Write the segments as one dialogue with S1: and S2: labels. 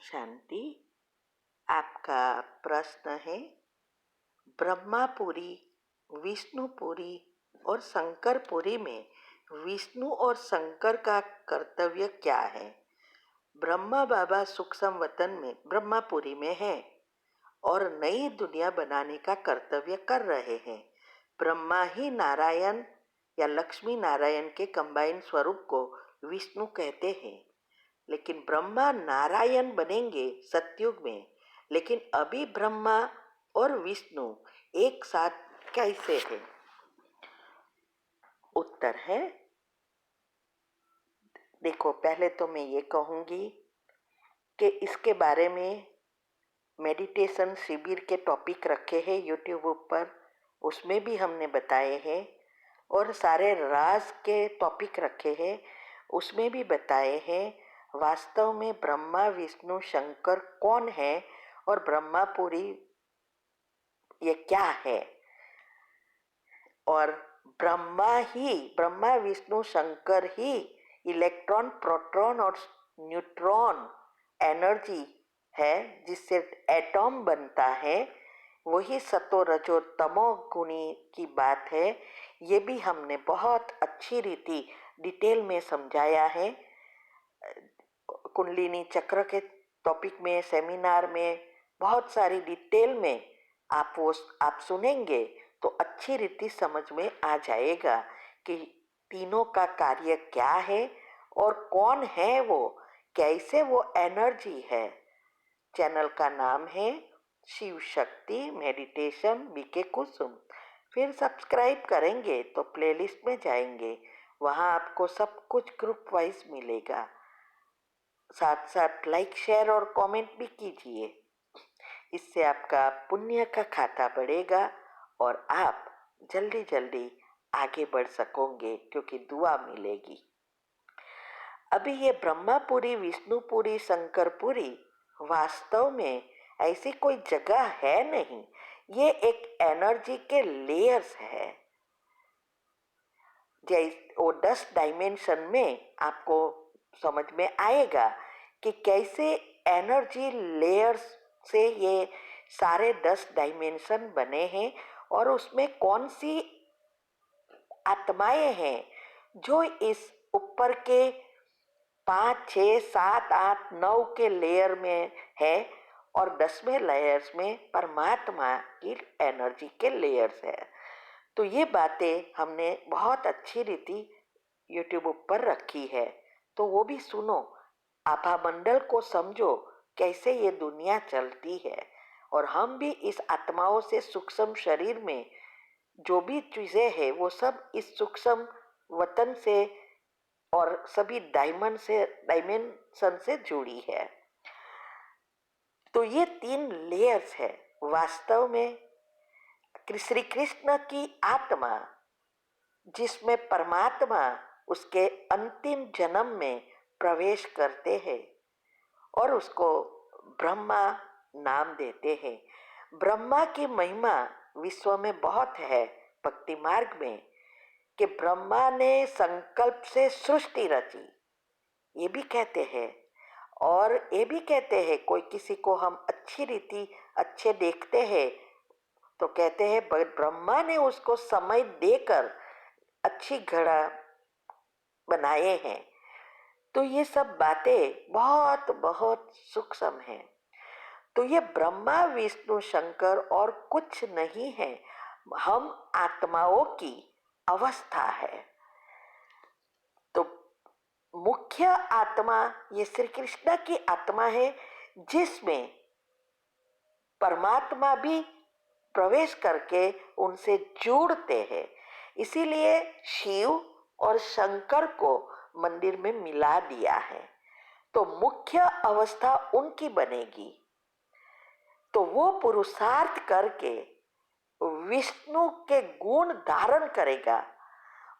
S1: शांति। आपका प्रश्न है, ब्रह्मापुरी, विष्णुपुरी और शंकरपुरी में विष्णु और शंकर का कर्तव्य क्या है। ब्रह्मा बाबा सूक्ष्म वतन में ब्रह्मापुरी में है और नई दुनिया बनाने का कर्तव्य कर रहे हैं। ब्रह्मा ही नारायण या लक्ष्मी नारायण के कंबाइन स्वरूप को विष्णु कहते हैं, लेकिन ब्रह्मा नारायण बनेंगे सतयुग में। लेकिन अभी ब्रह्मा और विष्णु एक साथ कैसे हैं? उत्तर है, देखो, पहले तो मैं ये कहूँगी कि इसके बारे में मेडिटेशन शिविर के टॉपिक रखे हैं यूट्यूब पर, उसमें भी हमने बताए हैं, और सारे राज के टॉपिक रखे हैं, उसमें भी बताए हैं। वास्तव में ब्रह्मा विष्णु शंकर कौन है और ब्रह्मापुरी ये क्या है। और ब्रह्मा विष्णु शंकर ही इलेक्ट्रॉन, प्रोटॉन और न्यूट्रॉन एनर्जी है, जिससे एटॉम बनता है। वही सतो रजो तमो गुणी की बात है। ये भी हमने बहुत अच्छी रीति डिटेल में समझाया है कुंडलिनी चक्र के टॉपिक में, सेमिनार में बहुत सारी डिटेल में आप सुनेंगे तो अच्छी रीति समझ में आ जाएगा कि तीनों का कार्य क्या है और कौन है वो, कैसे वो एनर्जी है। चैनल का नाम है शिव शक्ति मेडिटेशन बीके कुसुम। फिर सब्सक्राइब करेंगे तो प्लेलिस्ट में जाएंगे, वहाँ आपको सब कुछ ग्रुप वाइज मिलेगा। साथ साथ लाइक, शेयर और कमेंट भी कीजिए। इससे आपका पुण्य का खाता बढ़ेगा और आप जल्दी जल्दी आगे बढ़ सकोगे, क्योंकि दुआ मिलेगी। अभी ये ब्रह्मापुरी, विष्णुपुरी, शंकरपुरी वास्तव में ऐसी कोई जगह है नहीं। ये एक एनर्जी के लेयर्स है। वो 10 डायमेंशन में आपको समझ में आएगा कि कैसे एनर्जी लेयर्स से ये सारे 10 डायमेंशन बने हैं और उसमें कौन सी आत्माएं हैं जो इस ऊपर के 5, 6, 7, 8, 9 के लेयर में है और 10वें लेयर्स में परमात्मा की एनर्जी के लेयर्स है। तो ये बातें हमने बहुत अच्छी रीति यूट्यूब पर रखी है, तो वो भी सुनो, आभा मंडल को समझो कैसे ये दुनिया चलती है। और हम भी इस आत्माओं से सूक्ष्म शरीर में जो भी चीजें हैं वो सब इस सूक्ष्म वतन से और सभी डायमेंशन से जुड़ी है। तो ये 3 लेयर्स है। वास्तव में श्री कृष्ण की आत्मा, जिसमें परमात्मा उसके अंतिम जन्म में प्रवेश करते हैं और उसको ब्रह्मा नाम देते हैं। ब्रह्मा की महिमा विश्व में बहुत है भक्ति मार्ग में, कि ब्रह्मा ने संकल्प से सृष्टि रची, ये भी कहते हैं। और ये भी कहते हैं, कोई किसी को हम अच्छी रीति अच्छे देखते हैं तो कहते हैं ब्रह्मा ने उसको समय देकर अच्छी घड़ा बनाए हैं। तो ये सब बातें बहुत बहुत सूक्ष्म हैं। तो ये ब्रह्मा विष्णु शंकर और कुछ नहीं है, हम आत्माओं की अवस्था है। तो मुख्य आत्मा ये श्री कृष्ण की आत्मा है, जिसमें परमात्मा भी प्रवेश करके उनसे जुड़ते हैं। इसीलिए शिव और शंकर को मंदिर में मिला दिया है। तो मुख्य अवस्था उनकी बनेगी। तो वो पुरुषार्थ करके विष्णु के गुण धारण करेगा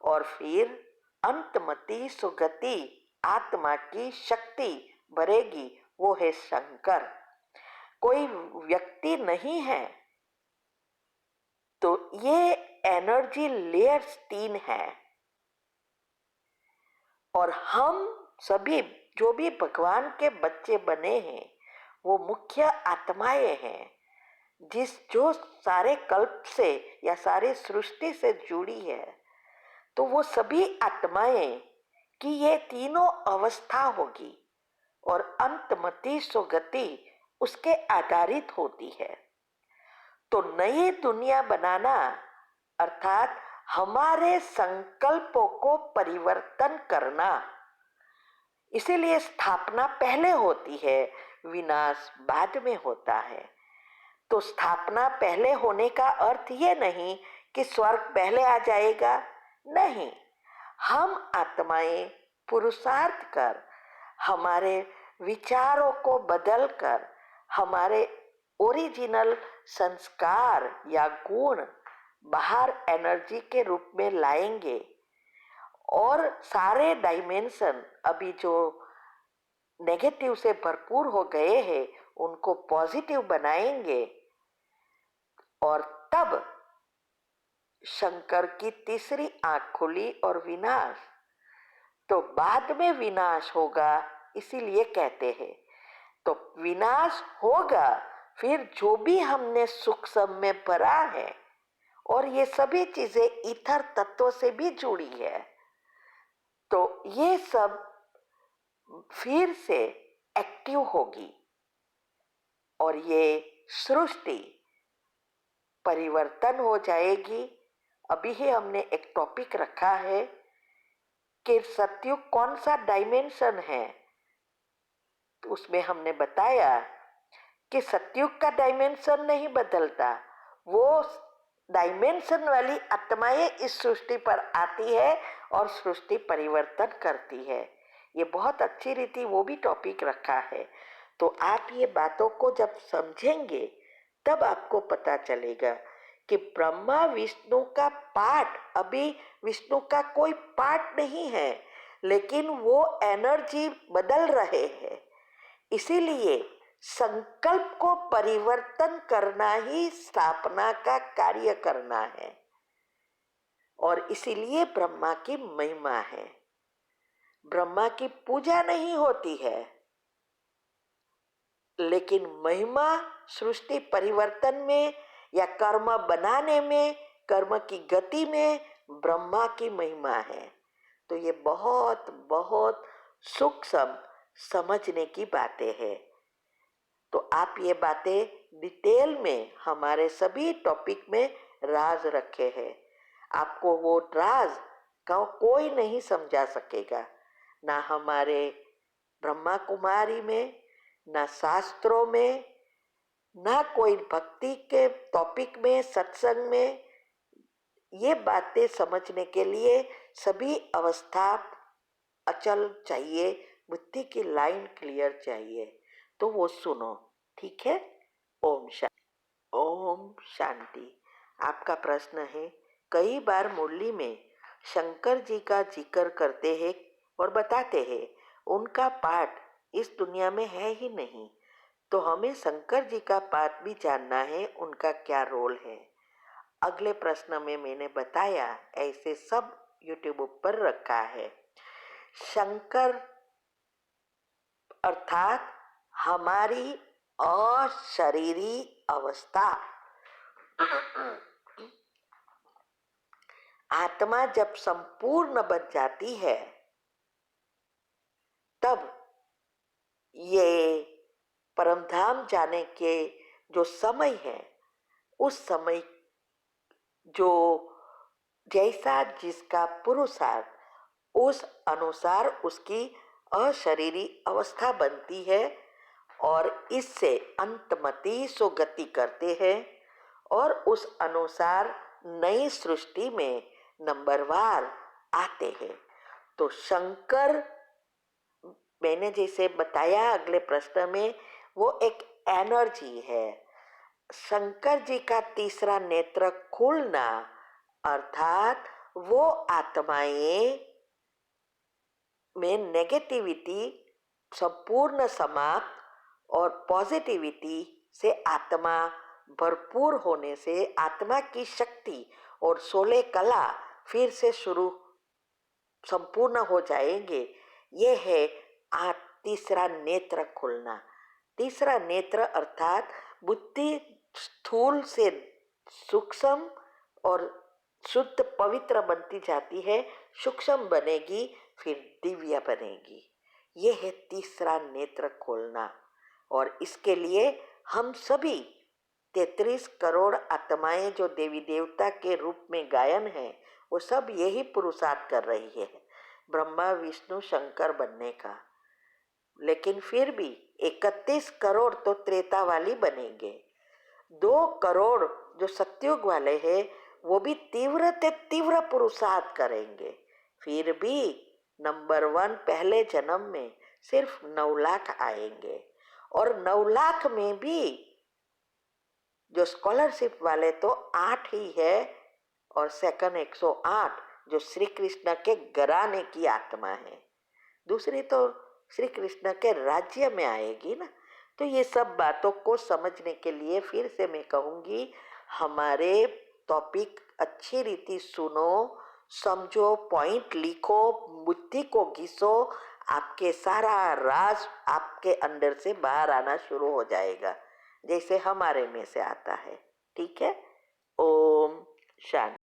S1: और फिर अंतमति सुगति आत्मा की शक्ति बढ़ेगी, वो है शंकर। कोई व्यक्ति नहीं है। तो ये एनर्जी लेयर्स 3 है और हम सभी जो भी भगवान के बच्चे बने हैं वो मुख्य आत्माएं हैं जो सारे कल्प से या सारे सृष्टि से जुड़ी है। तो वो सभी आत्माएं की ये तीनों अवस्था होगी और अंतमति सुगति उसके आधारित होती है। तो नई दुनिया बनाना अर्थात हमारे संकल्पों को परिवर्तन करना, इसीलिए स्थापना पहले होती है, विनाश बाद में होता है। तो स्थापना पहले होने का अर्थ ये नहीं कि स्वर्ग पहले आ जाएगा, नहीं। हम आत्माएं पुरुषार्थ कर हमारे विचारों को बदलकर हमारे ओरिजिनल संस्कार या गुण बाहर एनर्जी के रूप में लाएंगे और सारे डायमेंशन अभी जो नेगेटिव से भरपूर हो गए हैं उनको पॉजिटिव बनाएंगे। और तब शंकर की तीसरी आंख खुली और विनाश। तो बाद में विनाश होगा, इसीलिए कहते हैं। तो विनाश होगा, फिर जो भी हमने सूक्ष्म में भरा है और ये सभी चीजें ईथर तत्व से भी जुड़ी है, तो ये सब फिर से एक्टिव होगी और ये सृष्टि परिवर्तन हो जाएगी। अभी ही हमने एक टॉपिक रखा है कि सतयुग कौन सा डायमेंशन है, तो उसमें हमने बताया कि सतयुग का डायमेंशन नहीं बदलता, वो डायमेंशन वाली आत्माएं इस सृष्टि पर आती है और सृष्टि परिवर्तन करती है। ये बहुत अच्छी रीति वो भी टॉपिक रखा है। तो आप ये बातों को जब समझेंगे तब आपको पता चलेगा कि ब्रह्मा विष्णु का पार्ट, अभी विष्णु का कोई पार्ट नहीं है, लेकिन वो एनर्जी बदल रहे हैं। इसीलिए संकल्प को परिवर्तन करना ही स्थापना का कार्य करना है और इसीलिए ब्रह्मा की महिमा है। ब्रह्मा की पूजा नहीं होती है, लेकिन महिमा सृष्टि परिवर्तन में या कर्म बनाने में, कर्म की गति में ब्रह्मा की महिमा है। तो ये बहुत बहुत सूक्ष्म समझने की बातें हैं। तो आप ये बातें डिटेल में हमारे सभी टॉपिक में राज रखे हैं। आपको वो राज का कोई नहीं समझा सकेगा, ना हमारे ब्रह्मा कुमारी में, ना शास्त्रों में, ना कोई भक्ति के टॉपिक में, सत्संग में। ये बातें समझने के लिए सभी अवस्था अचल चाहिए, बुद्धि की लाइन क्लियर चाहिए। तो वो सुनो, ठीक है। ओम शांति। ओम शांति। आपका प्रश्न है, कई बार मुरली में शंकर जी का जिक्र करते हैं और बताते हैं उनका पाठ इस दुनिया में है ही नहीं, तो हमें शंकर जी का पाठ भी जानना है, उनका क्या रोल है। अगले प्रश्न में मैंने बताया, ऐसे सब यूट्यूब पर रखा है। शंकर अर्थात हमारी अशरीरी अवस्था। आत्मा जब संपूर्ण बन जाती है तब ये परमधाम जाने के जो समय है, उस समय जो जैसा जिसका पुरुषार्थ उस अनुसार उसकी अशरीरी अवस्था बनती है और इससे अंतमति सुगति करते हैं और उस अनुसार नई सृष्टि में नंबरवार आते हैं। तो शंकर, मैंने जैसे बताया अगले प्रश्न में, वो एक एनर्जी है। शंकर जी का तीसरा नेत्र खुलना अर्थात वो आत्माएं में नेगेटिविटी संपूर्ण समाप्त और पॉजिटिविटी से आत्मा भरपूर होने से आत्मा की शक्ति और 16 कला फिर से शुरू संपूर्ण हो जाएंगे। ये है तीसरा नेत्र खुलना। तीसरा नेत्र अर्थात बुद्धि स्थूल से सूक्ष्म और शुद्ध पवित्र बनती जाती है, सूक्ष्म बनेगी, फिर दिव्य बनेगी। ये है तीसरा नेत्र खोलना। और इसके लिए हम सभी 33 करोड़ आत्माएं जो देवी देवता के रूप में गायन है, वो सब यही पुरुषार्थ कर रही है ब्रह्मा विष्णु शंकर बनने का। लेकिन फिर भी 31 करोड़ तो त्रेता वाली बनेंगे, 2 करोड़ जो सत्युग वाले हैं वो भी तीव्र से तीव्र पुरुषार्थ करेंगे। फिर भी नंबर 1 पहले जन्म में सिर्फ 9 लाख आएंगे, और 9 लाख में भी जो स्कॉलरशिप वाले तो 8 ही है, और सेकंड 108 जो श्री कृष्ण के घराने की आत्मा है, दूसरी तो श्री कृष्ण के राज्य में आएगी ना। तो ये सब बातों को समझने के लिए फिर से मैं कहूँगी, हमारे टॉपिक अच्छी रीति सुनो, समझो, पॉइंट लिखो, बुद्धि को घिसो, आपके सारा राज आपके अंदर से बाहर आना शुरू हो जाएगा, जैसे हमारे में से आता है। ठीक है। ओम शांति।